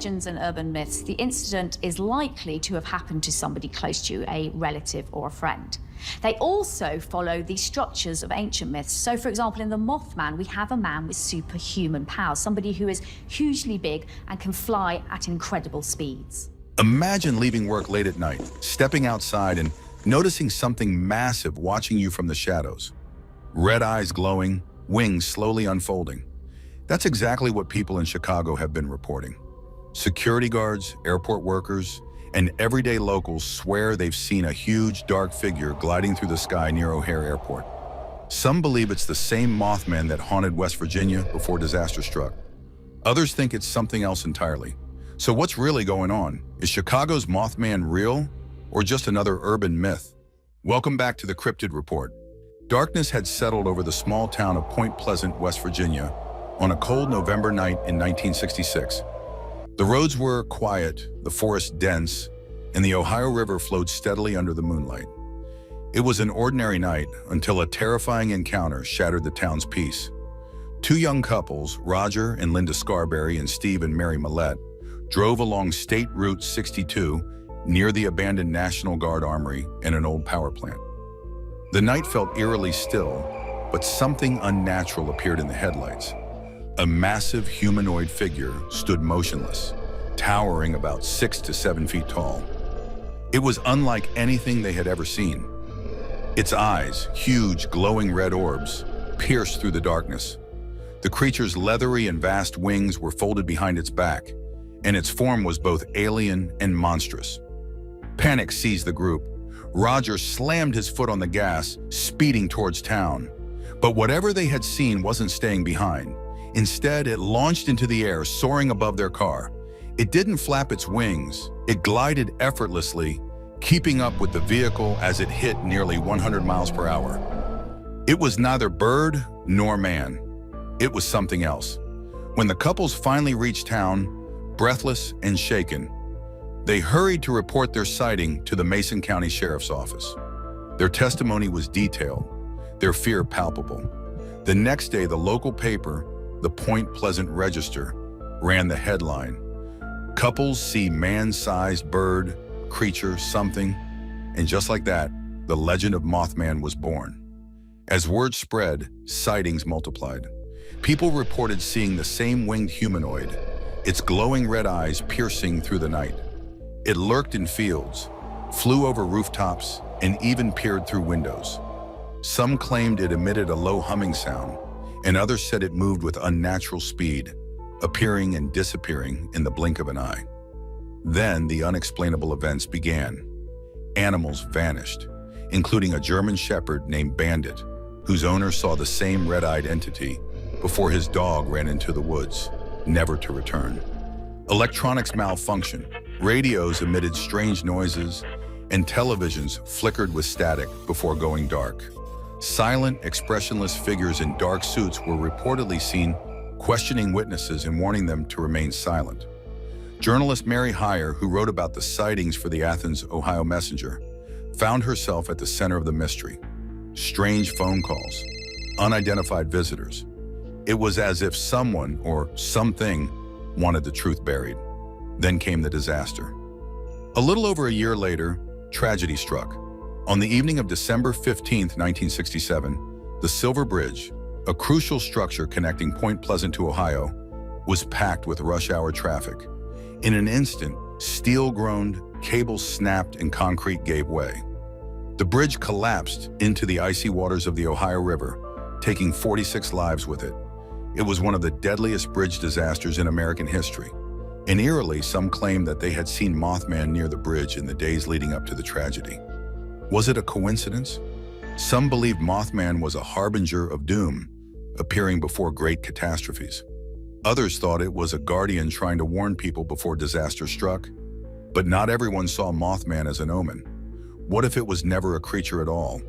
legends and urban myths, the incident is likely to have happened to somebody close to you, a relative or a friend. They also follow the structures of ancient myths. So, for example, in the Mothman, we have a man with superhuman powers, somebody who is hugely big and can fly at incredible speeds. Imagine leaving work late at night, stepping outside and noticing something massive watching you from the shadows. Red eyes glowing, wings slowly unfolding. That's exactly what people in Chicago have been reporting. Security guards, airport workers, and everyday locals swear they've seen a huge dark figure gliding through the sky near O'Hare Airport. Some believe it's the same Mothman that haunted West Virginia before disaster struck. Others think it's something else entirely. So what's really going on? Is Chicago's Mothman real or just another urban myth? Welcome back to the Cryptid Report. Darkness had settled over the small town of Point Pleasant, West Virginia, on a cold November night in 1966. The roads were quiet, the forest dense, and the Ohio River flowed steadily under the moonlight. It was an ordinary night until a terrifying encounter shattered the town's peace. Two young couples, Roger and Linda Scarberry and Steve and Mary Millette, drove along State Route 62 near the abandoned National Guard Armory and an old power plant. The night felt eerily still, but something unnatural appeared in the headlights. A massive humanoid figure stood motionless, towering about 6 to 7 feet tall. It was unlike anything they had ever seen. Its eyes, huge glowing red orbs, pierced through the darkness. The creature's leathery and vast wings were folded behind its back, and its form was both alien and monstrous. Panic seized the group. Roger slammed his foot on the gas, speeding towards town. But whatever they had seen wasn't staying behind. Instead, it launched into the air, soaring above their car. It didn't flap its wings. It glided effortlessly, keeping up with the vehicle as it hit nearly 100 miles per hour. It was neither bird nor man. It was something else. When the couples finally reached town, breathless and shaken, they hurried to report their sighting to the Mason County Sheriff's Office. Their testimony was detailed, their fear palpable. The next day, the local paper, the Point Pleasant Register, ran the headline, "Couples see man-sized bird, creature, something," and just like that, the legend of Mothman was born. As word spread, sightings multiplied. People reported seeing the same winged humanoid, its glowing red eyes piercing through the night. It lurked in fields, flew over rooftops, and even peered through windows. Some claimed it emitted a low humming sound, and others said it moved with unnatural speed, appearing and disappearing in the blink of an eye. Then the unexplainable events began. Animals vanished, including a German shepherd named Bandit, whose owner saw the same red-eyed entity before his dog ran into the woods, never to return. Electronics malfunctioned, radios emitted strange noises, and televisions flickered with static before going dark. Silent, expressionless figures in dark suits were reportedly seen questioning witnesses and warning them to remain silent. Journalist Mary Heyer, who wrote about the sightings for the Athens, Ohio Messenger, found herself at the center of the mystery. Strange phone calls, unidentified visitors. It was as if someone or something wanted the truth buried. Then came the disaster. A little over a year later, tragedy struck. On the evening of December 15, 1967, the Silver Bridge, a crucial structure connecting Point Pleasant to Ohio, was packed with rush-hour traffic. In an instant, steel groaned, cables snapped, and concrete gave way. The bridge collapsed into the icy waters of the Ohio River, taking 46 lives with it. It was one of the deadliest bridge disasters in American history. And eerily, some claimed that they had seen Mothman near the bridge in the days leading up to the tragedy. Was it a coincidence? Some believed Mothman was a harbinger of doom, appearing before great catastrophes. Others thought it was a guardian trying to warn people before disaster struck. But not everyone saw Mothman as an omen. What if it was never a creature at all?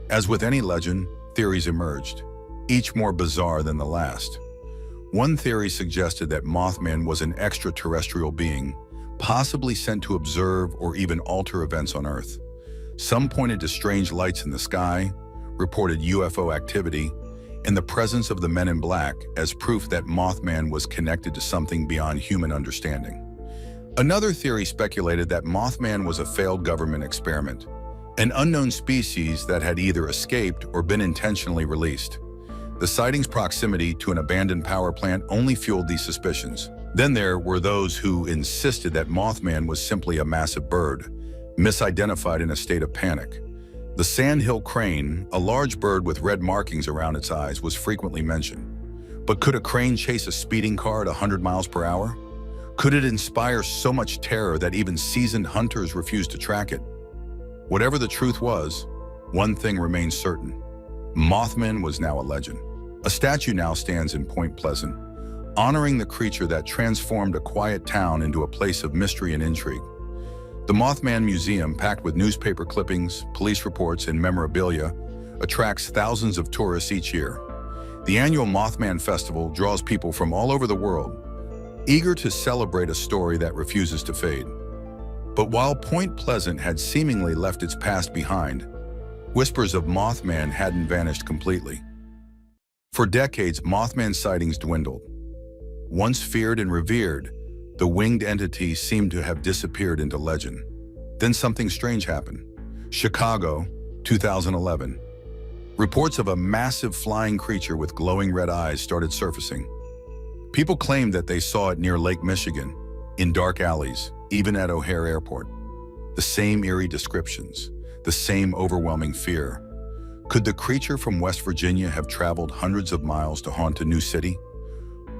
As with any legend, theories emerged, each more bizarre than the last. One theory suggested that Mothman was an extraterrestrial being, possibly sent to observe or even alter events on Earth. Some pointed to strange lights in the sky, reported UFO activity, and the presence of the Men in Black as proof that Mothman was connected to something beyond human understanding. Another theory speculated that Mothman was a failed government experiment, an unknown species that had either escaped or been intentionally released. The sighting's proximity to an abandoned power plant only fueled these suspicions. Then there were those who insisted that Mothman was simply a massive bird, misidentified in a state of panic. The sandhill crane, a large bird with red markings around its eyes, was frequently mentioned. But could a crane chase a speeding car at 100 miles per hour? Could it inspire so much terror that even seasoned hunters refused to track it? Whatever the truth was, one thing remains certain. Mothman was now a legend. A statue now stands in Point Pleasant, honoring the creature that transformed a quiet town into a place of mystery and intrigue. The Mothman Museum, packed with newspaper clippings, police reports, and memorabilia, attracts thousands of tourists each year. The annual Mothman Festival draws people from all over the world, eager to celebrate a story that refuses to fade. But while Point Pleasant had seemingly left its past behind, whispers of Mothman hadn't vanished completely. For decades, Mothman sightings dwindled. Once feared and revered, the winged entity seemed to have disappeared into legend. Then something strange happened. Chicago, 2011. Reports of a massive flying creature with glowing red eyes started surfacing. People claimed that they saw it near Lake Michigan, in dark alleys, even at O'Hare Airport. The same eerie descriptions, the same overwhelming fear. Could the creature from West Virginia have traveled hundreds of miles to haunt a new city?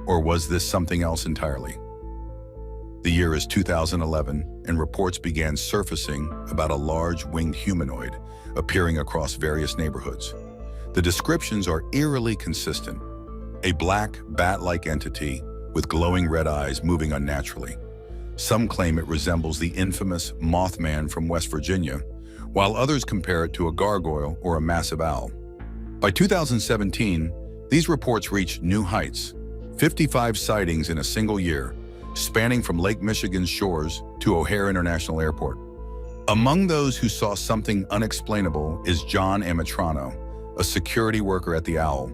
Or was this something else entirely? The year is 2011, and reports began surfacing about a large winged humanoid appearing across various neighborhoods. The descriptions are eerily consistent. A black, bat-like entity with glowing red eyes moving unnaturally. Some claim it resembles the infamous Mothman from West Virginia, while others compare it to a gargoyle or a massive owl. By 2017, these reports reached new heights, 55 sightings in a single year, spanning from Lake Michigan's shores to O'Hare International Airport. Among those who saw something unexplainable is John Amatrano, a security worker at the Owl,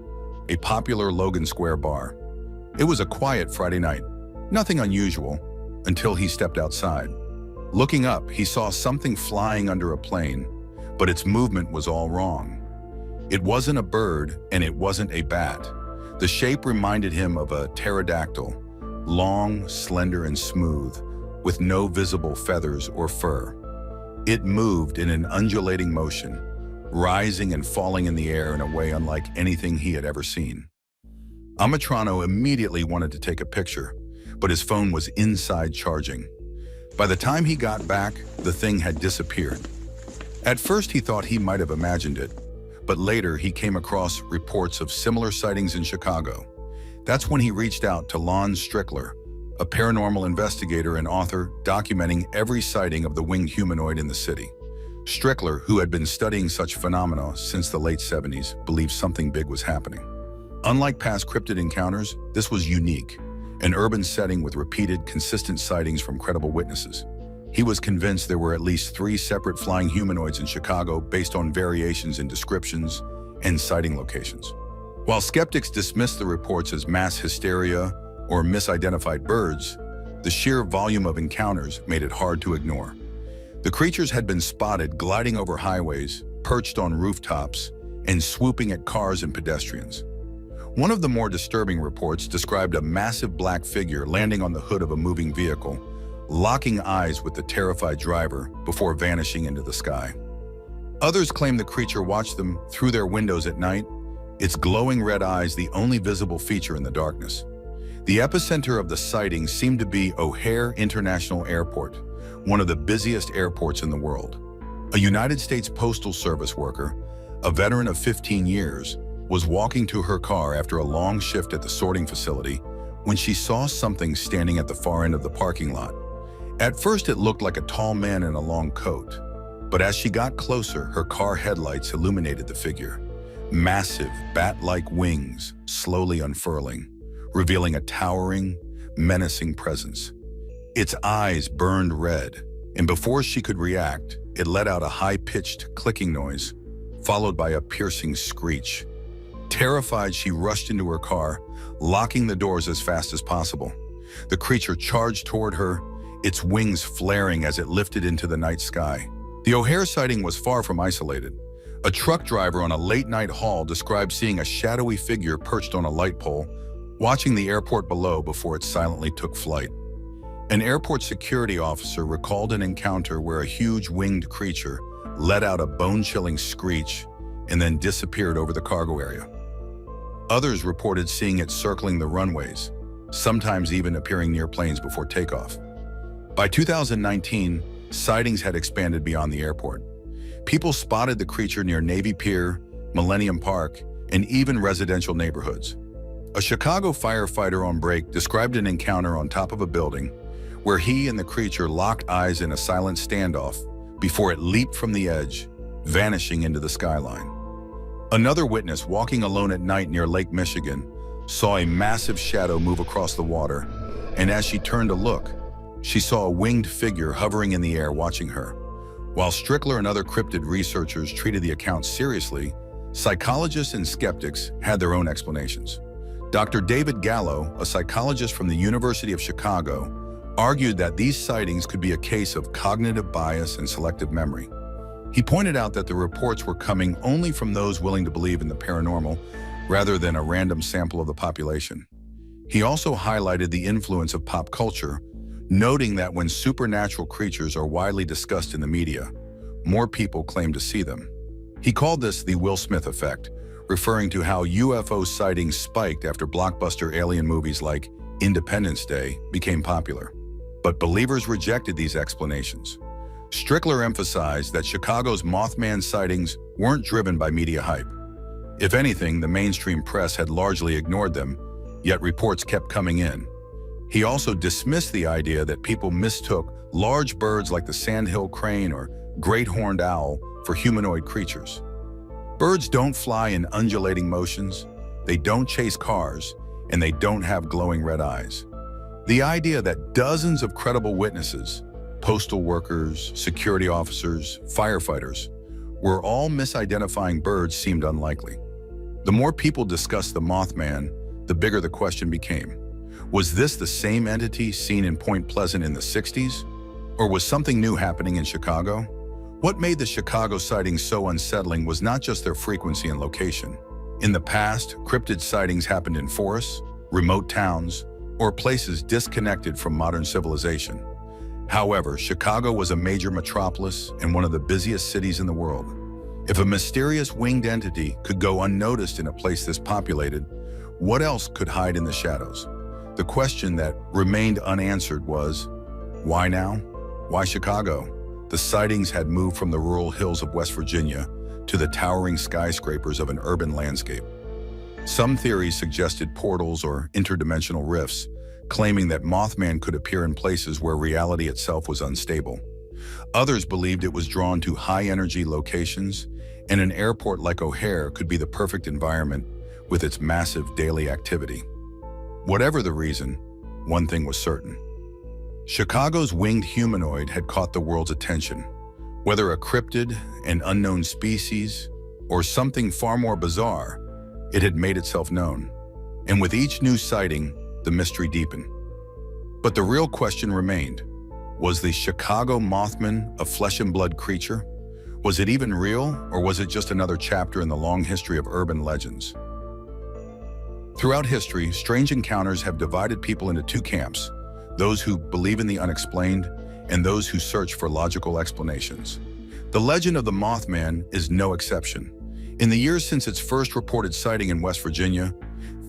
a popular Logan Square bar. It was a quiet Friday night, nothing unusual, until he stepped outside. Looking up, he saw something flying under a plane, but its movement was all wrong. It wasn't a bird, and it wasn't a bat. The shape reminded him of a pterodactyl, long, slender, and smooth, with no visible feathers or fur. It moved in an undulating motion, rising and falling in the air in a way unlike anything he had ever seen. Amatrano immediately wanted to take a picture, but his phone was inside charging. By the time he got back, the thing had disappeared. At first, he thought he might have imagined it, but later he came across reports of similar sightings in Chicago. That's when he reached out to Lon Strickler, a paranormal investigator and author documenting every sighting of the winged humanoid in the city. Strickler, who had been studying such phenomena since the late 70s, believed something big was happening. Unlike past cryptid encounters, this was unique, an urban setting with repeated, consistent sightings from credible witnesses. He was convinced there were at least 3 separate flying humanoids in Chicago based on variations in descriptions and sighting locations. While skeptics dismissed the reports as mass hysteria or misidentified birds, the sheer volume of encounters made it hard to ignore. The creatures had been spotted gliding over highways, perched on rooftops, and swooping at cars and pedestrians. One of the more disturbing reports described a massive black figure landing on the hood of a moving vehicle, locking eyes with the terrified driver before vanishing into the sky. Others claim the creature watched them through their windows at night, its glowing red eyes the only visible feature in the darkness. The epicenter of the sighting seemed to be O'Hare International Airport, one of the busiest airports in the world. A United States Postal Service worker, a veteran of 15 years, was walking to her car after a long shift at the sorting facility when she saw something standing at the far end of the parking lot. At first, it looked like a tall man in a long coat, but as she got closer, her car headlights illuminated the figure. Massive, bat-like wings slowly unfurling, revealing a towering, menacing presence. Its eyes burned red, and before she could react, it let out a high-pitched clicking noise, followed by a piercing screech. Terrified, she rushed into her car, locking the doors as fast as possible. The creature charged toward her, its wings flaring as it lifted into the night sky. The O'Hare sighting was far from isolated. A truck driver on a late-night haul described seeing a shadowy figure perched on a light pole, watching the airport below before it silently took flight. An airport security officer recalled an encounter where a huge winged creature let out a bone-chilling screech and then disappeared over the cargo area. Others reported seeing it circling the runways, sometimes even appearing near planes before takeoff. By 2019, sightings had expanded beyond the airport. People spotted the creature near Navy Pier, Millennium Park, and even residential neighborhoods. A Chicago firefighter on break described an encounter on top of a building where he and the creature locked eyes in a silent standoff before it leaped from the edge, vanishing into the skyline. Another witness walking alone at night near Lake Michigan saw a massive shadow move across the water, and as she turned to look, she saw a winged figure hovering in the air watching her. While Strickler and other cryptid researchers treated the account seriously, psychologists and skeptics had their own explanations. Dr. David Gallo, a psychologist from the University of Chicago, argued that these sightings could be a case of cognitive bias and selective memory. He pointed out that the reports were coming only from those willing to believe in the paranormal rather than a random sample of the population. He also highlighted the influence of pop culture, noting that when supernatural creatures are widely discussed in the media, more people claim to see them. He called this the Will Smith effect, referring to how UFO sightings spiked after blockbuster alien movies like Independence Day became popular. But believers rejected these explanations. Strickler emphasized that Chicago's Mothman sightings weren't driven by media hype. If anything, the mainstream press had largely ignored them, yet reports kept coming in. He also dismissed the idea that people mistook large birds like the sandhill crane or great horned owl for humanoid creatures. Birds don't fly in undulating motions, they don't chase cars, and they don't have glowing red eyes. The idea that dozens of credible witnesses, postal workers, security officers, firefighters, were all misidentifying birds seemed unlikely. The more people discussed the Mothman, the bigger the question became. Was this the same entity seen in Point Pleasant in the 60s? Or was something new happening in Chicago? What made the Chicago sightings so unsettling was not just their frequency and location. In the past, cryptid sightings happened in forests, remote towns, or places disconnected from modern civilization. However, Chicago was a major metropolis and one of the busiest cities in the world. If a mysterious winged entity could go unnoticed in a place this populated, what else could hide in the shadows? The question that remained unanswered was, why now? Why Chicago? The sightings had moved from the rural hills of West Virginia to the towering skyscrapers of an urban landscape. Some theories suggested portals or interdimensional rifts, claiming that Mothman could appear in places where reality itself was unstable. Others believed it was drawn to high-energy locations, and an airport like O'Hare could be the perfect environment with its massive daily activity. Whatever the reason, one thing was certain. Chicago's winged humanoid had caught the world's attention. Whether a cryptid, an unknown species, or something far more bizarre, it had made itself known. And with each new sighting, the mystery deepened. But the real question remained. Was the Chicago Mothman a flesh and blood creature? Was it even real, or was it just another chapter in the long history of urban legends? Throughout history, strange encounters have divided people into two camps, those who believe in the unexplained and those who search for logical explanations. The legend of the Mothman is no exception. In the years since its first reported sighting in West Virginia,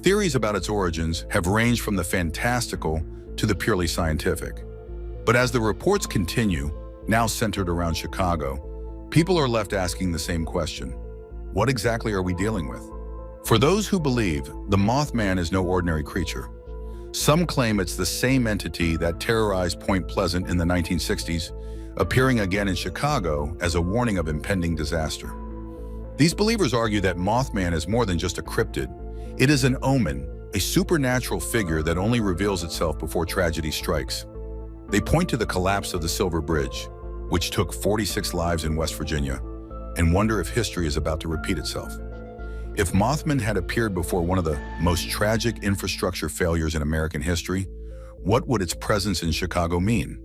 theories about its origins have ranged from the fantastical to the purely scientific. But as the reports continue, now centered around Chicago, people are left asking the same question. What exactly are we dealing with? For those who believe, the Mothman is no ordinary creature. Some claim it's the same entity that terrorized Point Pleasant in the 1960s, appearing again in Chicago as a warning of impending disaster. These believers argue that Mothman is more than just a cryptid. It is an omen, a supernatural figure that only reveals itself before tragedy strikes. They point to the collapse of the Silver Bridge, which took 46 lives in West Virginia, and wonder if history is about to repeat itself. If Mothman had appeared before one of the most tragic infrastructure failures in American history, what would its presence in Chicago mean?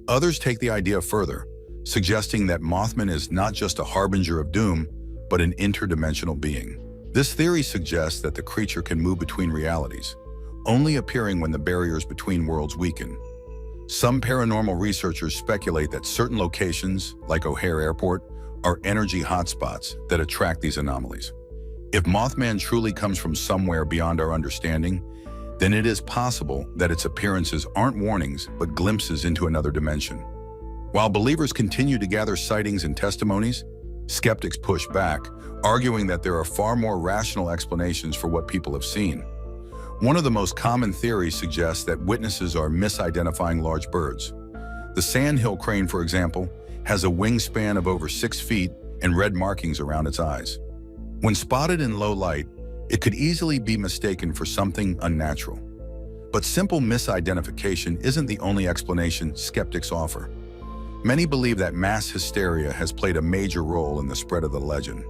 Others take the idea further, suggesting that Mothman is not just a harbinger of doom, but an interdimensional being. This theory suggests that the creature can move between realities, only appearing when the barriers between worlds weaken. Some paranormal researchers speculate that certain locations, like O'Hare Airport, are energy hotspots that attract these anomalies. If Mothman truly comes from somewhere beyond our understanding, then it is possible that its appearances aren't warnings, but glimpses into another dimension. While believers continue to gather sightings and testimonies, skeptics push back, arguing that there are far more rational explanations for what people have seen. One of the most common theories suggests that witnesses are misidentifying large birds. The sandhill crane, for example, has a wingspan of over 6 feet and red markings around its eyes. When spotted in low light, it could easily be mistaken for something unnatural. But simple misidentification isn't the only explanation skeptics offer. Many believe that mass hysteria has played a major role in the spread of the legend.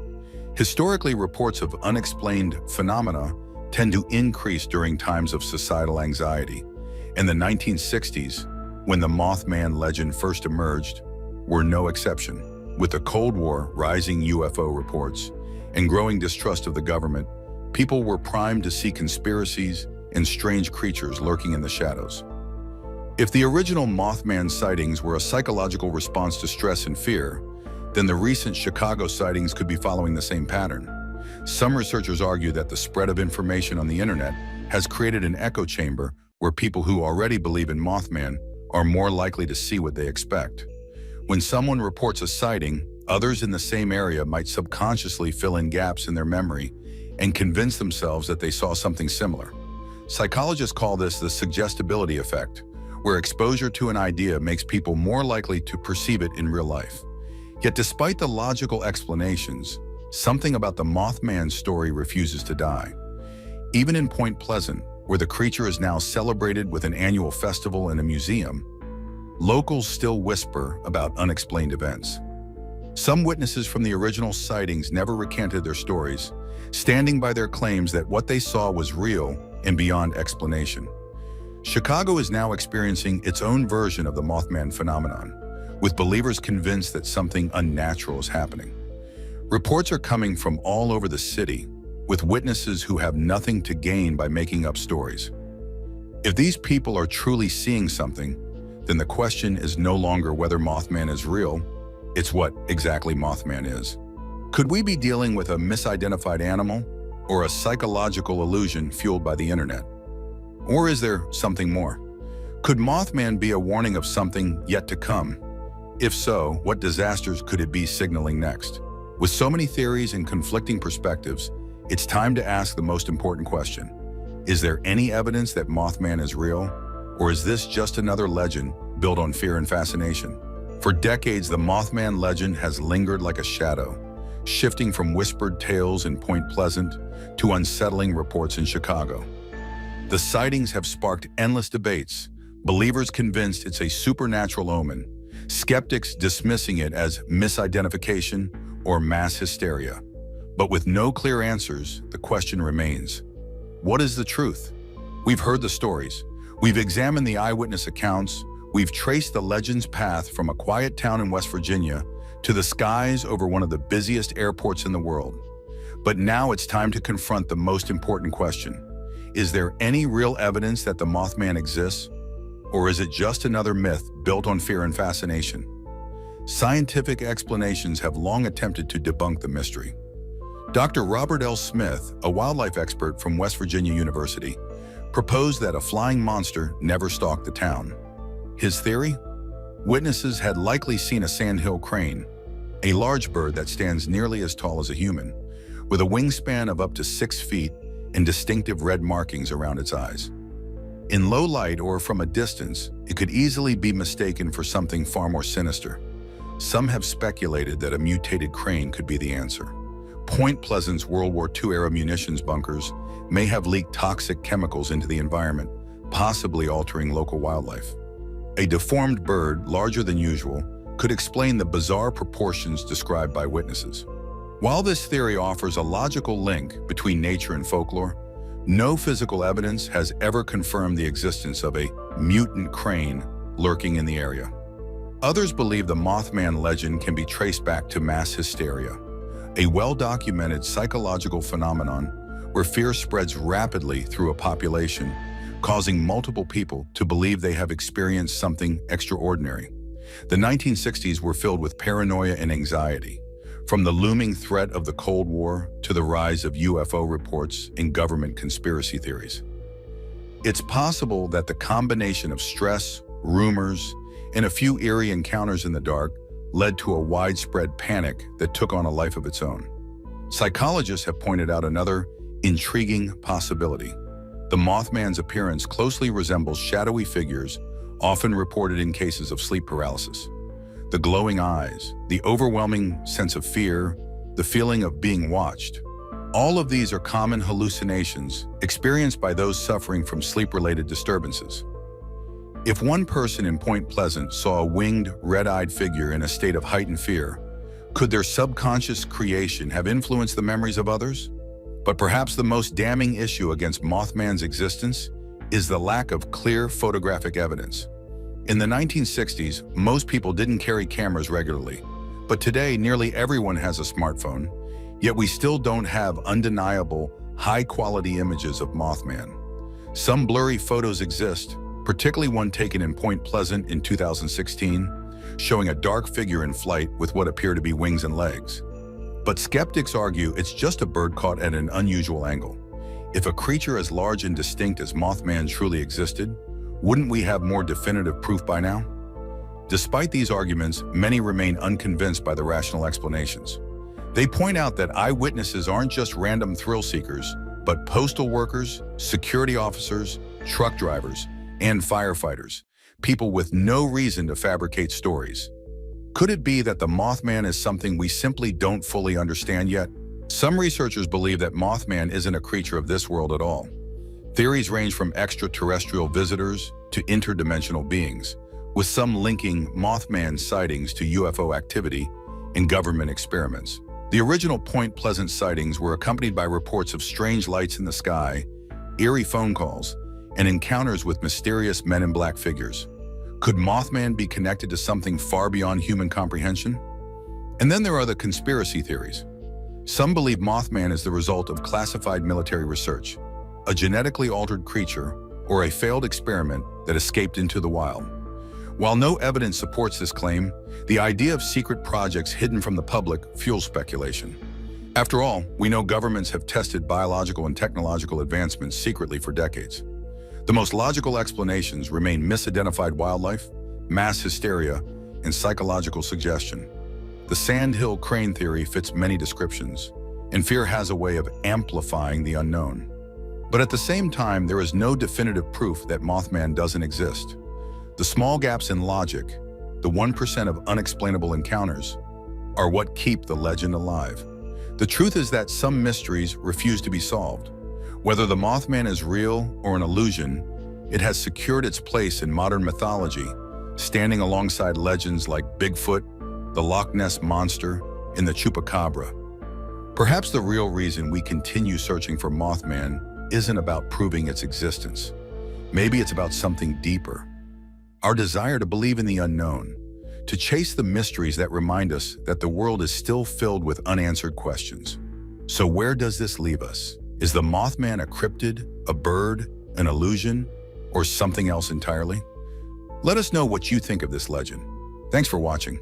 Historically, reports of unexplained phenomena tend to increase during times of societal anxiety. In the 1960s, when the Mothman legend first emerged, were no exception. With the Cold War, rising UFO reports, and growing distrust of the government, people were primed to see conspiracies and strange creatures lurking in the shadows. If the original Mothman sightings were a psychological response to stress and fear, then the recent Chicago sightings could be following the same pattern. Some researchers argue that the spread of information on the internet has created an echo chamber where people who already believe in Mothman are more likely to see what they expect. When someone reports a sighting, others in the same area might subconsciously fill in gaps in their memory and convince themselves that they saw something similar. Psychologists call this the suggestibility effect, where exposure to an idea makes people more likely to perceive it in real life. Yet despite the logical explanations, something about the Mothman story refuses to die. Even in Point Pleasant, where the creature is now celebrated with an annual festival and a museum, locals still whisper about unexplained events. Some witnesses from the original sightings never recanted their stories, standing by their claims that what they saw was real and beyond explanation. Chicago is now experiencing its own version of the Mothman phenomenon, with believers convinced that something unnatural is happening. Reports are coming from all over the city, with witnesses who have nothing to gain by making up stories. If these people are truly seeing something, then the question is no longer whether Mothman is real, it's what exactly Mothman is. Could we be dealing with a misidentified animal or a psychological illusion fueled by the internet? Or is there something more? Could Mothman be a warning of something yet to come? If so, what disasters could it be signaling next? With so many theories and conflicting perspectives, it's time to ask the most important question. Is there any evidence that Mothman is real? Or is this just another legend built on fear and fascination? For decades, the Mothman legend has lingered like a shadow, shifting from whispered tales in Point Pleasant to unsettling reports in Chicago. The sightings have sparked endless debates, believers convinced it's a supernatural omen, skeptics dismissing it as misidentification or mass hysteria. But with no clear answers, the question remains, what is the truth? We've heard the stories, we've examined the eyewitness accounts, we've traced the legend's path from a quiet town in West Virginia to the skies over one of the busiest airports in the world. But now it's time to confront the most important question. Is there any real evidence that the Mothman exists? Or is it just another myth built on fear and fascination? Scientific explanations have long attempted to debunk the mystery. Dr. Robert L. Smith, a wildlife expert from West Virginia University, proposed that a flying monster never stalked the town. His theory? Witnesses had likely seen a sandhill crane, a large bird that stands nearly as tall as a human, with a wingspan of up to 6 feet and distinctive red markings around its eyes. In low light or from a distance, it could easily be mistaken for something far more sinister. Some have speculated that a mutated crane could be the answer. Point Pleasant's World War II-era munitions bunkers may have leaked toxic chemicals into the environment, possibly altering local wildlife. A deformed bird, larger than usual, could explain the bizarre proportions described by witnesses. While this theory offers a logical link between nature and folklore, no physical evidence has ever confirmed the existence of a mutant crane lurking in the area. Others believe the Mothman legend can be traced back to mass hysteria, a well-documented psychological phenomenon where fear spreads rapidly through a population, causing multiple people to believe they have experienced something extraordinary. The 1960s were filled with paranoia and anxiety, from the looming threat of the Cold War to the rise of UFO reports and government conspiracy theories. It's possible that the combination of stress, rumors, and a few eerie encounters in the dark led to a widespread panic that took on a life of its own. Psychologists have pointed out another intriguing possibility. The Mothman's appearance closely resembles shadowy figures often reported in cases of sleep paralysis. The glowing eyes, the overwhelming sense of fear, the feeling of being watched. All of these are common hallucinations experienced by those suffering from sleep-related disturbances. If one person in Point Pleasant saw a winged, red-eyed figure in a state of heightened fear, could their subconscious creation have influenced the memories of others? But perhaps the most damning issue against Mothman's existence is the lack of clear photographic evidence. In the 1960s, most people didn't carry cameras regularly, but today nearly everyone has a smartphone, yet we still don't have undeniable, high-quality images of Mothman. Some blurry photos exist, particularly one taken in Point Pleasant in 2016, showing a dark figure in flight with what appear to be wings and legs. But skeptics argue it's just a bird caught at an unusual angle. If a creature as large and distinct as Mothman truly existed, wouldn't we have more definitive proof by now? Despite these arguments, many remain unconvinced by the rational explanations. They point out that eyewitnesses aren't just random thrill seekers, but postal workers, security officers, truck drivers, and firefighters, people with no reason to fabricate stories. Could it be that the Mothman is something we simply don't fully understand yet? Some researchers believe that Mothman isn't a creature of this world at all. Theories range from extraterrestrial visitors to interdimensional beings, with some linking Mothman sightings to UFO activity and government experiments. The original Point Pleasant sightings were accompanied by reports of strange lights in the sky, eerie phone calls, and encounters with mysterious men in black figures. Could Mothman be connected to something far beyond human comprehension? And then there are the conspiracy theories. Some believe Mothman is the result of classified military research, a genetically altered creature, or a failed experiment that escaped into the wild. While no evidence supports this claim, the idea of secret projects hidden from the public fuels speculation. After all, we know governments have tested biological and technological advancements secretly for decades. The most logical explanations remain misidentified wildlife, mass hysteria, and psychological suggestion. The sandhill crane theory fits many descriptions, and fear has a way of amplifying the unknown. But at the same time, there is no definitive proof that Mothman doesn't exist. The small gaps in logic, the 1% of unexplainable encounters, are what keep the legend alive. The truth is that some mysteries refuse to be solved. Whether the Mothman is real or an illusion, it has secured its place in modern mythology, standing alongside legends like Bigfoot, the Loch Ness Monster, and the Chupacabra. Perhaps the real reason we continue searching for Mothman isn't about proving its existence. Maybe it's about something deeper. Our desire to believe in the unknown, to chase the mysteries that remind us that the world is still filled with unanswered questions. So where does this leave us? Is the Mothman a cryptid, a bird, an illusion, or something else entirely? Let us know what you think of this legend. Thanks for watching.